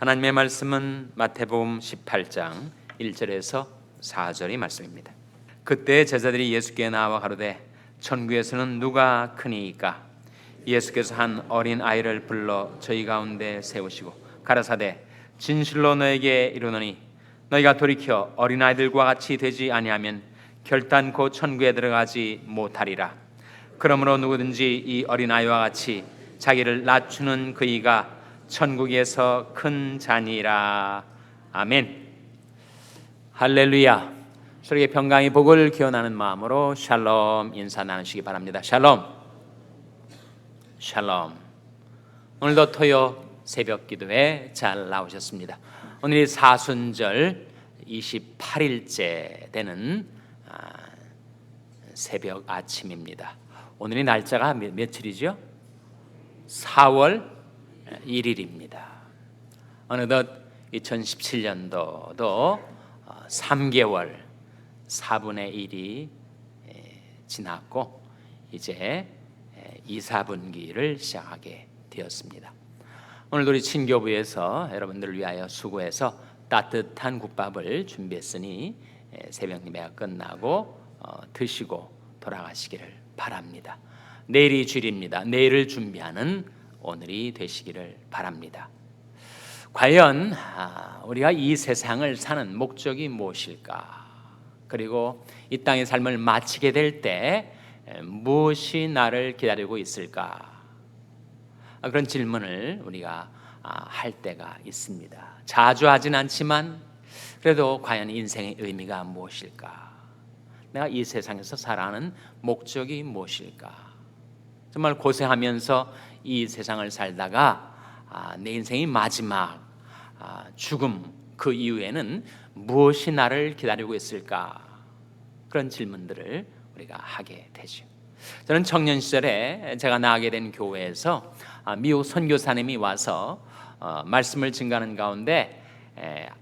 하나님의 말씀은 마태복음 18장 1절에서 4절의 말씀입니다. 그때 제자들이 예수께 나와 가로되 천국에서는 누가 크니이까? 예수께서 한 어린 아이를 불러 저희 가운데 세우시고 가라사대 진실로 너에게 이르노니 너희가 돌이켜 어린 아이들과 같이 되지 아니하면 결단코 천국에 들어가지 못하리라. 그러므로 누구든지 이 어린 아이와 같이 자기를 낮추는 그이가 천국에서 큰 자니라. 아멘. 할렐루야. 서로에게 평강의 복을 기원하는 마음으로 샬롬 인사 나누시기 바랍니다. 샬롬. 샬롬. 오늘도 토요 새벽 기도회 잘 나오셨습니다. 오늘이 사순절 28일째 되는 새벽 아침입니다. 오늘이 날짜가 며칠이죠? 4월 1일입니다. 어느덧 2017년도도 3개월 4분의 1이 지났고 이제 2, 4분기를 시작하게 되었습니다. 오늘도 우리 친교부에서 여러분들을 위하여 수고해서 따뜻한 국밥을 준비했으니 새벽 예배가 끝나고 드시고 돌아가시기를 바랍니다. 내일이 주일입니다. 내일을 준비하는 오늘이 되시기를 바랍니다. 과연 우리가 이 세상을 사는 목적이 무엇일까? 그리고 이 땅의 삶을 마치게 될 때 무엇이 나를 기다리고 있을까? 그런 질문을 우리가 할 때가 있습니다. 자주 하진 않지만 그래도 과연 인생의 의미가 무엇일까? 내가 이 세상에서 살아가는 목적이 무엇일까? 정말 고생하면서 이 세상을 살다가 내 인생의 마지막 죽음 그 이후에는 무엇이 나를 기다리고 있을까? 그런 질문들을 우리가 하게 되죠. 저는 청년 시절에 제가 나가게 된 교회에서 미국 선교사님이 와서 말씀을 증거하는 가운데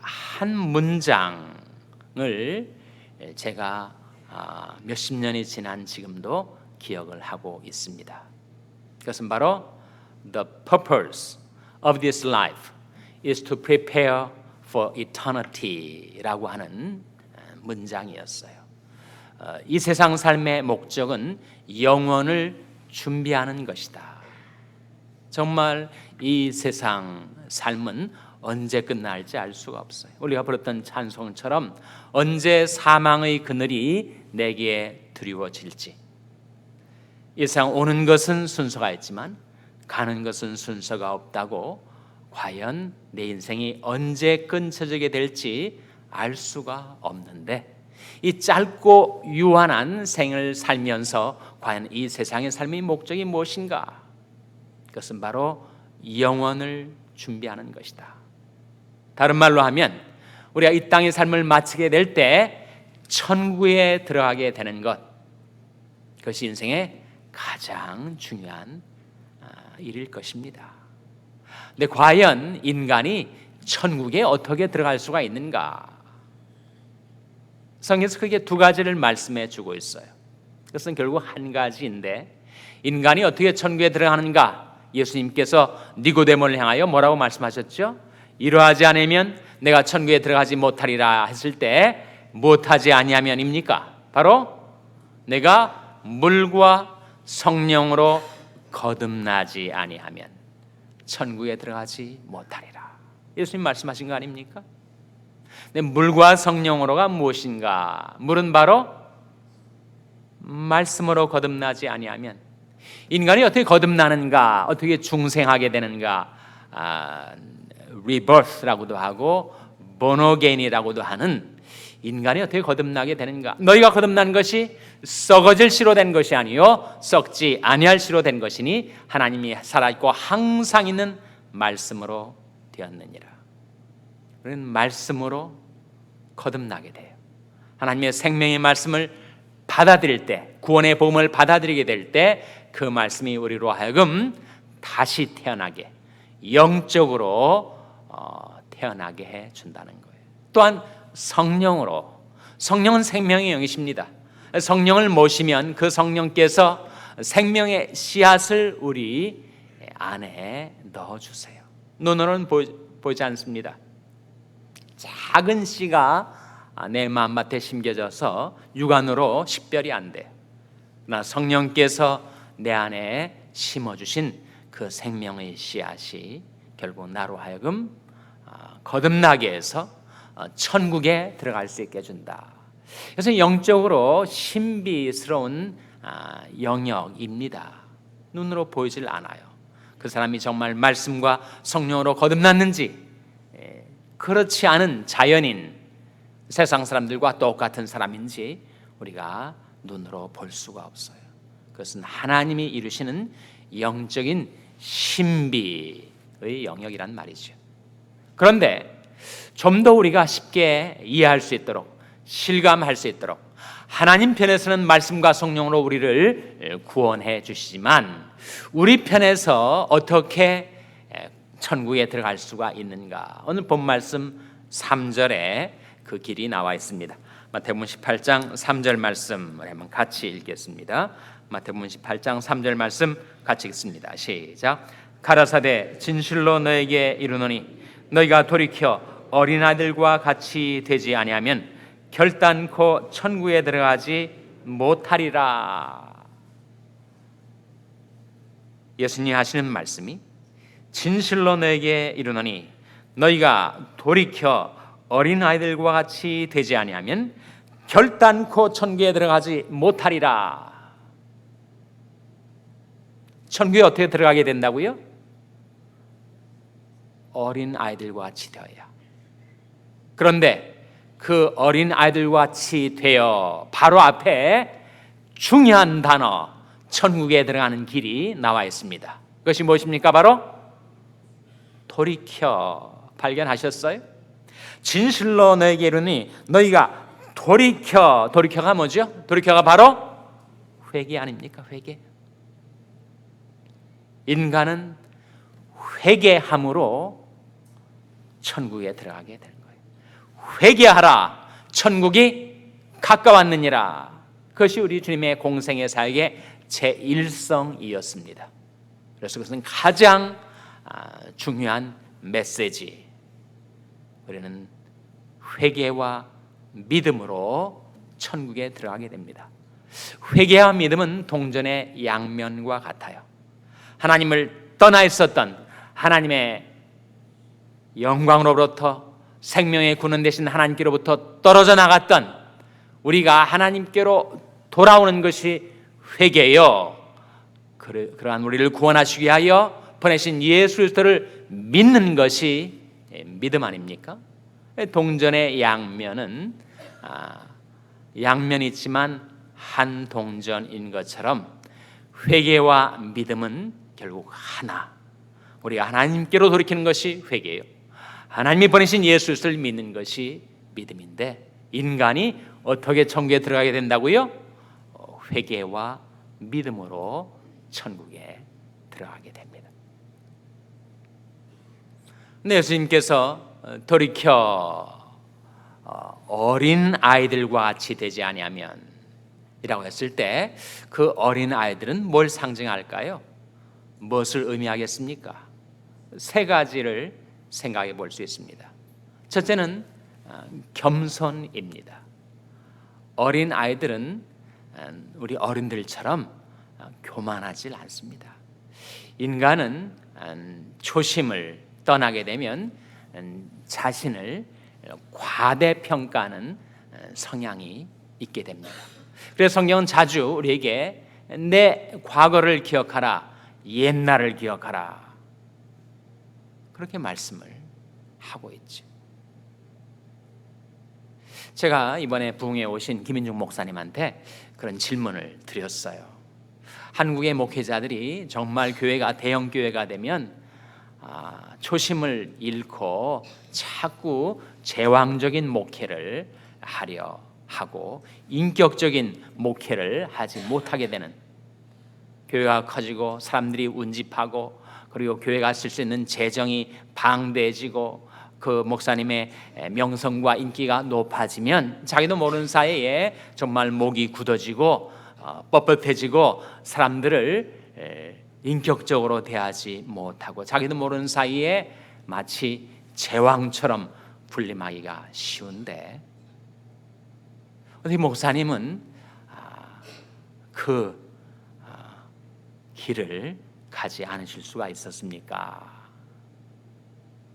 한 문장을 제가 몇십 년이 지난 지금도 기억을 하고 있습니다. 그것은 바로 The purpose of this life is to prepare for eternity라고 하는 문장이었어요. 이 세상 삶의 목적은 영원을 준비하는 것이다. 정말 이 세상 삶은 언제 끝날지 알 수가 없어요. 우리가 부르던 찬송처럼 언제 사망의 그늘이 내게 드리워질지. 이 세상 오는 것은 순서가 있지만 가는 것은 순서가 없다고 과연 내 인생이 언제 끊쳐지게 될지 알 수가 없는데 이 짧고 유한한 생을 살면서 과연 이 세상의 삶의 목적이 무엇인가? 그것은 바로 영원을 준비하는 것이다. 다른 말로 하면 우리가 이 땅의 삶을 마치게 될 때 천국에 들어가게 되는 것, 그것이 인생의 가장 중요한 일일 것입니다. 근데 과연 인간이 천국에 어떻게 들어갈 수가 있는가? 성경에서 크게 두 가지를 말씀해 주고 있어요. 그것은 결국 한 가지인데 인간이 어떻게 천국에 들어가는가? 예수님께서 니고데모를 향하여 뭐라고 말씀하셨죠? 이러하지 않으면 내가 천국에 들어가지 못하리라 했을 때 못하지 아니하면입니까? 바로 내가 물과 성령으로 거듭나지 아니하면 천국에 들어가지 못하리라. 예수님 말씀하신 거 아닙니까? 근데 물과 성령으로가 무엇인가? 물은 바로 말씀으로 거듭나지 아니하면 인간이 어떻게 거듭나는가? 어떻게 중생하게 되는가? rebirth라고도 하고 born again이라고도 하는 인간이 어떻게 거듭나게 되는가? 너희가 거듭난 것이 썩어질 씨로 된 것이 아니요 썩지 아니할 씨로 된 것이니 하나님이 살아있고 항상 있는 말씀으로 되었느니라. 우리는 말씀으로 거듭나게 돼요. 하나님의 생명의 말씀을 받아들일 때, 구원의 복음을 받아들이게 될 때 그 말씀이 우리로 하여금 다시 태어나게, 영적으로 태어나게 해준다는 거예요. 또한 성령으로, 성령은 생명의 영이십니다. 성령을 모시면 그 성령께서 생명의 씨앗을 우리 안에 넣어주세요. 눈으로는 보지 않습니다. 작은 씨가 내 마음밭에 심겨져서 육안으로 식별이 안 돼요. 그러나 성령께서 내 안에 심어주신 그 생명의 씨앗이 결국 나로 하여금 거듭나게 해서 천국에 들어갈 수 있게 해준다. 그래서 영적으로 신비스러운 영역입니다. 눈으로 보이질 않아요. 그 사람이 정말 말씀과 성령으로 거듭났는지, 그렇지 않은 자연인 세상 사람들과 똑같은 사람인지 우리가 눈으로 볼 수가 없어요. 그것은 하나님이 이루시는 영적인 신비의 영역이란 말이죠. 그런데 좀 더 우리가 쉽게 이해할 수 있도록, 실감할 수 있도록 하나님 편에서는 말씀과 성령으로 우리를 구원해 주시지만 우리 편에서 어떻게 천국에 들어갈 수가 있는가? 오늘 본 말씀 3절에 그 길이 나와 있습니다. 마태복음 18장 3절 말씀을 한번 같이 읽겠습니다. 마태복음 18장 3절 말씀 같이 읽습니다. 시작. 가라사대 진실로 너에게 이르노니 너희가 돌이켜 어린아이들과 같이 되지 아니하면 결단코 천국에 들어가지 못하리라. 예수님이 하시는 말씀이 진실로 너에게 이르노니 너희가 돌이켜 어린아이들과 같이 되지 아니하면 결단코 천국에 들어가지 못하리라. 천국에 어떻게 들어가게 된다고요? 어린아이들과 같이 되어야. 그런데 그 어린아이들과 같이 되어 바로 앞에 중요한 단어, 천국에 들어가는 길이 나와 있습니다. 그것이 무엇입니까? 바로 돌이켜. 발견하셨어요? 진실로 너에게 이르니 너희가 돌이켜가 뭐죠? 돌이켜가 바로 회개 아닙니까? 회개. 인간은 회개함으로 천국에 들어가게 되는 거예요. 회개하라, 천국이 가까웠느니라. 그것이 우리 주님의 공생의 사역의 제1성이었습니다. 그래서 그것은 가장 중요한 메시지. 우리는 회개와 믿음으로 천국에 들어가게 됩니다. 회개와 믿음은 동전의 양면과 같아요. 하나님을 떠나 있었던 하나님의 영광으로부터 생명의 군원 되신 하나님께로부터 떨어져 나갔던 우리가 하나님께로 돌아오는 것이 회개요. 그러한 우리를 구원하시기 위하여 보내신 예수 그리스도를 믿는 것이 믿음 아닙니까? 동전의 양면은 양면이 있지만 한 동전인 것처럼 회개와 믿음은 결국 하나. 우리가 하나님께로 돌이키는 것이 회개예요. 하나님이 보내신 예수 그리스도를 믿는 것이 믿음인데 인간이 어떻게 천국에 들어가게 된다고요? 회개와 믿음으로 천국에 들어가게 됩니다. 근데 예수님께서 돌이켜 어린 아이들과 같이 되지 아니하면 이라고 했을 때 그 어린 아이들은 뭘 상징할까요? 무엇을 의미하겠습니까? 세 가지를 생각해 볼 수 있습니다. 첫째는 겸손입니다. 어린 아이들은 우리 어른들처럼 교만하지 않습니다. 인간은 초심을 떠나게 되면 자신을 과대평가하는 성향이 있게 됩니다. 그래서 성경은 자주 우리에게 내 과거를 기억하라, 옛날을 기억하라 그렇게 말씀을 하고 있죠. 제가 이번에 부흥에 오신 김인중 목사님한테 그런 질문을 드렸어요. 한국의 목회자들이 정말 교회가 대형 교회가 되면 초심을 잃고 자꾸 제왕적인 목회를 하려 하고 인격적인 목회를 하지 못하게 되는, 교회가 커지고 사람들이 운집하고 그리고 교회가 쓸 수 있는 재정이 방대해지고 그 목사님의 명성과 인기가 높아지면 자기도 모르는 사이에 정말 목이 굳어지고 뻣뻣해지고 사람들을 인격적으로 대하지 못하고 자기도 모르는 사이에 마치 제왕처럼 군림하기가 쉬운데 어디 목사님은 그 길을 가지 않으실 수가 있었습니까?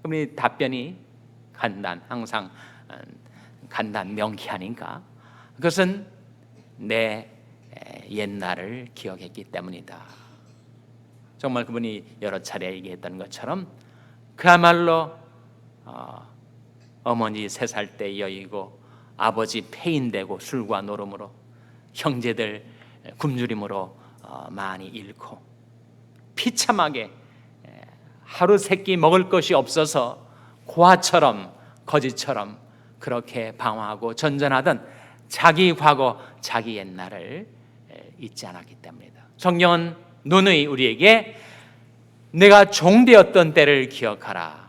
그럼 이 답변이 항상 간단 명쾌하니까 그것은 내 옛날을 기억했기 때문이다. 정말 그분이 여러 차례 얘기했던 것처럼 그야말로 어머니 3살 때 여의고 아버지 폐인되고 술과 노름으로 형제들 굶주림으로 많이 잃고 비참하게 하루 세끼 먹을 것이 없어서 고아처럼 거지처럼 그렇게 방황하고 전전하던 자기 과거, 자기 옛날을 잊지 않았기 때문이다. 성경은 누누이 우리에게 내가 종되었던 때를 기억하라.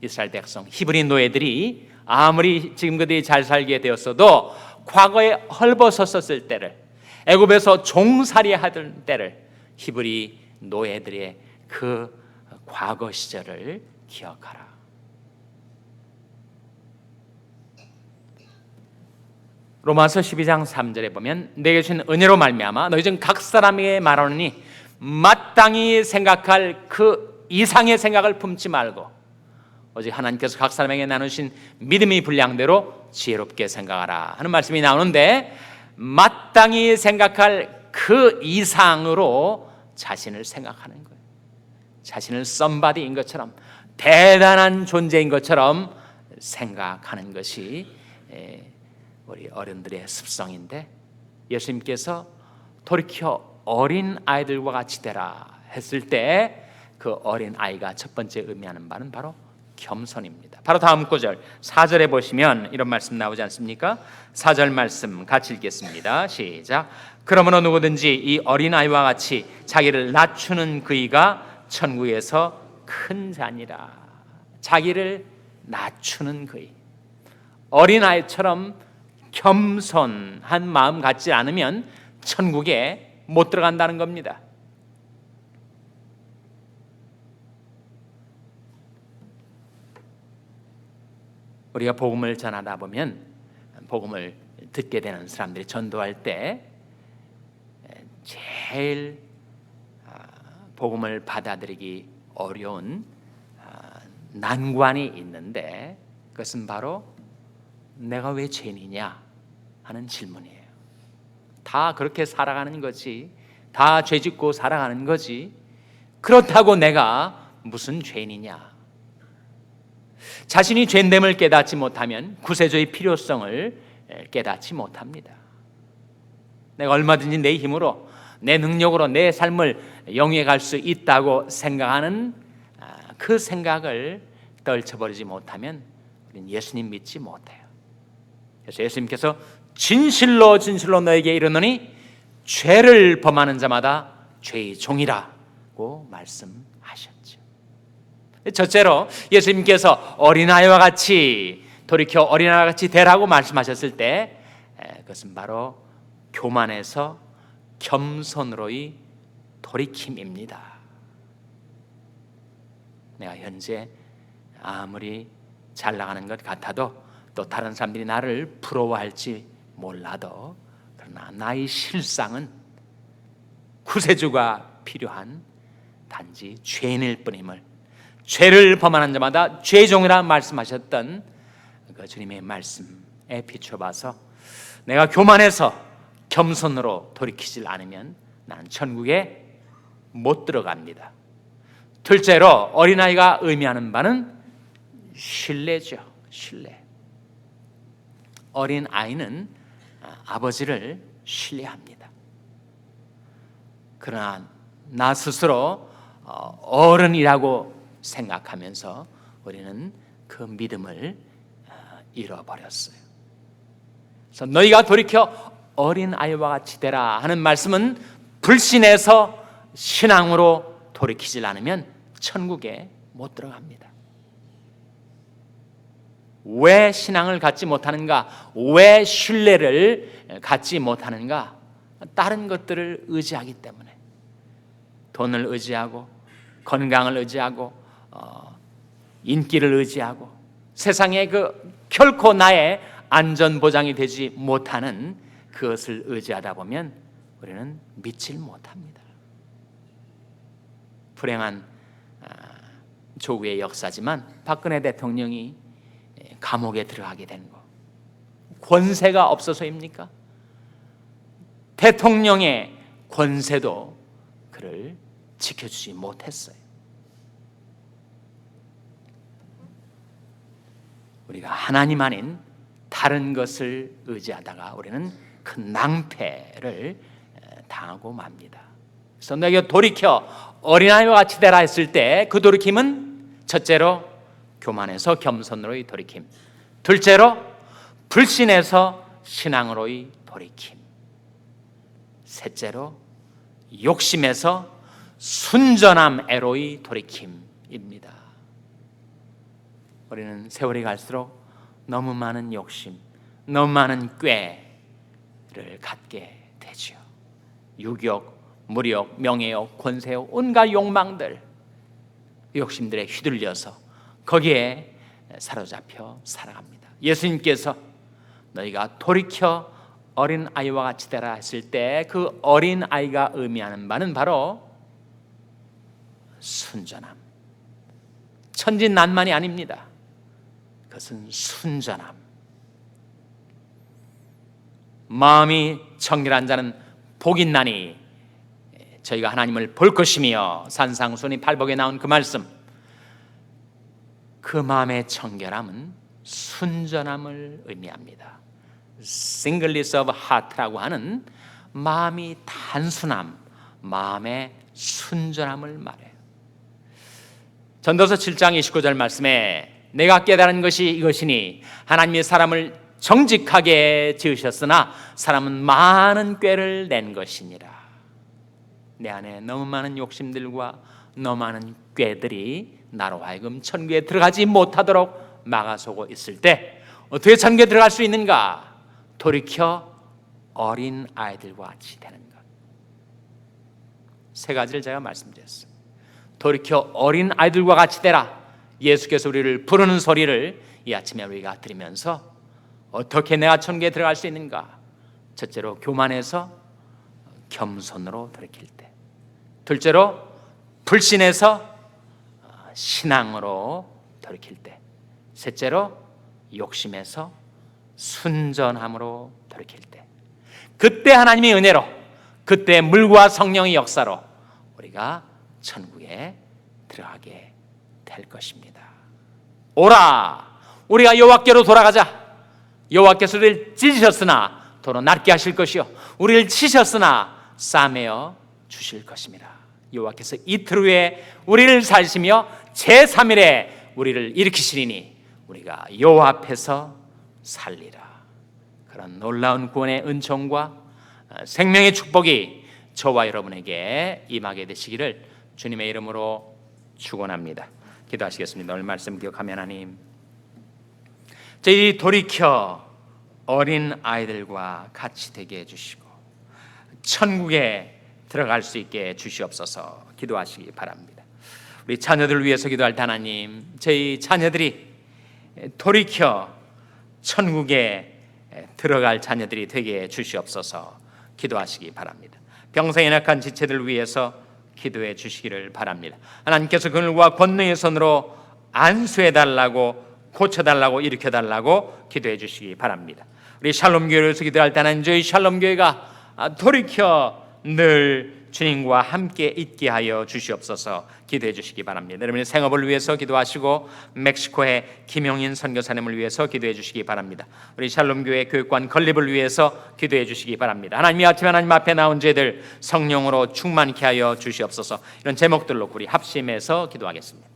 이스라엘 백성, 히브리 노예들이 아무리 지금 그들이 잘 살게 되었어도 과거에 헐벗었었을 때를, 애굽에서 종살이 하던 때를, 히브리 노예들의 그 과거 시절을 기억하라. 로마서 12장 3절에 보면 내게 주신 은혜로 말미암아 너희 중 각 사람에게 말하노니 마땅히 생각할 그 이상의 생각을 품지 말고 오직 하나님께서 각 사람에게 나누신 믿음의 분량대로 지혜롭게 생각하라 하는 말씀이 나오는데, 마땅히 생각할 그 이상으로 자신을 생각하는 거예요. 자신을 썸바디인 것처럼, 대단한 존재인 것처럼 생각하는 것이 우리 어른들의 습성인데, 예수님께서 돌이켜 어린 아이들과 같이 되라 했을 때 그 어린 아이가 첫 번째 의미하는 바는 바로 겸손입니다. 바로 다음 구절 4절에 보시면 이런 말씀 나오지 않습니까? 4절 말씀 같이 읽겠습니다. 시작. 그러므로 누구든지 이 어린아이와 같이 자기를 낮추는 그이가 천국에서 큰 자니라. 자기를 낮추는 그이, 어린아이처럼 겸손한 마음 갖지 않으면 천국에 못 들어간다는 겁니다. 우리가 복음을 전하다 보면, 복음을 듣게 되는 사람들이 전도할 때 제일 복음을 받아들이기 어려운 난관이 있는데, 그것은 바로 내가 왜 죄인이냐 하는 질문이에요. 다 그렇게 살아가는 거지, 다 죄짓고 살아가는 거지, 그렇다고 내가 무슨 죄인이냐. 자신이 죄됨을 깨닫지 못하면 구세주의 필요성을 깨닫지 못합니다. 내가 얼마든지 내 힘으로, 내 능력으로 내 삶을 영위해 갈 수 있다고 생각하는 그 생각을 떨쳐버리지 못하면 우리는 예수님 믿지 못해요. 그래서 예수님께서 진실로 진실로 너에게 이르노니 죄를 범하는 자마다 죄의 종이라고 말씀하셨죠. 첫째로 예수님께서 어린아이와 같이 돌이켜 어린아이와 같이 되라고 말씀하셨을 때, 그것은 바로 교만에서 겸손으로의 돌이킴입니다. 내가 현재 아무리 잘 나가는 것 같아도, 또 다른 사람들이 나를 부러워할지 몰라도, 그러나 나의 실상은 구세주가 필요한 단지 죄인일 뿐임을, 죄를 범하는 자마다 죄종이라 말씀하셨던 그 주님의 말씀에 비춰봐서 내가 교만해서 겸손으로 돌이키질 않으면 나는 천국에 못 들어갑니다. 둘째로 어린아이가 의미하는 바는 신뢰죠. 신뢰. 어린아이는 아버지를 신뢰합니다. 그러나 나 스스로 어른이라고 생각하면서 우리는 그 믿음을 잃어버렸어요. 그래서 너희가 돌이켜 어린아이와 같이 되라 하는 말씀은 불신해서 신앙으로 돌이키질 않으면 천국에 못 들어갑니다. 왜 신앙을 갖지 못하는가? 왜 신뢰를 갖지 못하는가? 다른 것들을 의지하기 때문에. 돈을 의지하고, 건강을 의지하고, 인기를 의지하고 세상에 결코 나의 안전 보장이 되지 못하는 그것을 의지하다 보면 우리는 믿질 못합니다. 불행한 조국의 역사지만 박근혜 대통령이 감옥에 들어가게 된 거 권세가 없어서입니까? 대통령의 권세도 그를 지켜주지 못했어요. 우리가 하나님 아닌 다른 것을 의지하다가 우리는 큰 낭패를 당하고 맙니다. 그래서 너희가 돌이켜 어린아이와 같이 되라 했을 때 그 돌이킴은 첫째로 교만에서 겸손으로의 돌이킴, 둘째로 불신에서 신앙으로의 돌이킴, 셋째로 욕심에서 순전함에로의 돌이킴입니다. 우리는 세월이 갈수록 너무 많은 욕심, 너무 많은 꾀를 갖게 되죠. 유욕, 무력, 명예욕, 권세욕, 온갖 욕망들, 욕심들에 휘둘려서 거기에 사로잡혀 살아갑니다. 예수님께서 너희가 돌이켜 어린 아이와 같이 되라 했을 때 그 어린 아이가 의미하는 바는 바로 순전함, 천진난만이 아닙니다. 그것은 순전함. 마음이 청결한 자는 복이 있나니 저희가 하나님을 볼 것이며, 산상수훈이 팔복에 나온 그 말씀, 그 마음의 청결함은 순전함을 의미합니다. Singleness of heart라고 하는 마음이 단순함, 마음의 순전함을 말해요. 전도서 7장 29절 말씀에 내가 깨달은 것이 이것이니 하나님이 사람을 정직하게 지으셨으나 사람은 많은 꾀를 낸 것이니라. 내 안에 너무 많은 욕심들과 너무 많은 꾀들이 나로 하여금 천국에 들어가지 못하도록 막아서고 있을 때 어떻게 천국에 들어갈 수 있는가? 돌이켜 어린 아이들과 같이 되는 것. 세 가지를 제가 말씀드렸어요. 돌이켜 어린 아이들과 같이 되라. 예수께서 우리를 부르는 소리를 이 아침에 우리가 들으면서 어떻게 내가 천국에 들어갈 수 있는가? 첫째로 교만에서 겸손으로 돌이킬 때, 둘째로 불신에서 신앙으로 돌이킬 때, 셋째로 욕심에서 순전함으로 돌이킬 때, 그때 하나님의 은혜로, 그때 물과 성령의 역사로 우리가 천국에 들어가게 될 것입니다. 오라, 우리가 여호와께로 돌아가자. 여호와께서 우리를 찢으셨으나 도로 낫게 하실 것이요 우리를 치셨으나 싸매어 주실 것입니다. 여호와께서 이틀 후에 우리를 살리시며 제3일에 우리를 일으키시리니 우리가 여호와 앞에서 살리라. 그런 놀라운 구원의 은총과 생명의 축복이 저와 여러분에게 임하게 되시기를 주님의 이름으로 축원합니다. 기도하시겠습니다. 오늘 말씀 기억하면 하나님, 저희 돌이켜 어린 아이들과 같이 되게 해주시고 천국에 들어갈 수 있게 해주시옵소서. 기도하시기 바랍니다. 우리 자녀들을 위해서 기도할 때 하나님, 저희 자녀들이 돌이켜 천국에 들어갈 자녀들이 되게 해주시옵소서. 기도하시기 바랍니다. 병상에 낙한 지체들을 위해서 기도해 주시기를 바랍니다. 하나님께서 그들과 권능의 손으로 안수해달라고, 고쳐달라고, 일으켜달라고 기도해 주시기 바랍니다. 우리 샬롬교회에서 기도할 때는 저희 샬롬교회가 돌이켜 늘 주님과 함께 있게 하여 주시옵소서. 기도해 주시기 바랍니다. 여러분의 생업을 위해서 기도하시고 멕시코의 김용인 선교사님을 위해서 기도해 주시기 바랍니다. 우리 샬롬교회 교육관 건립을 위해서 기도해 주시기 바랍니다. 하나님이 아침에 하나님 앞에 나온 죄들 성령으로 충만케 하여 주시옵소서. 이런 제목들로 우리 합심해서 기도하겠습니다.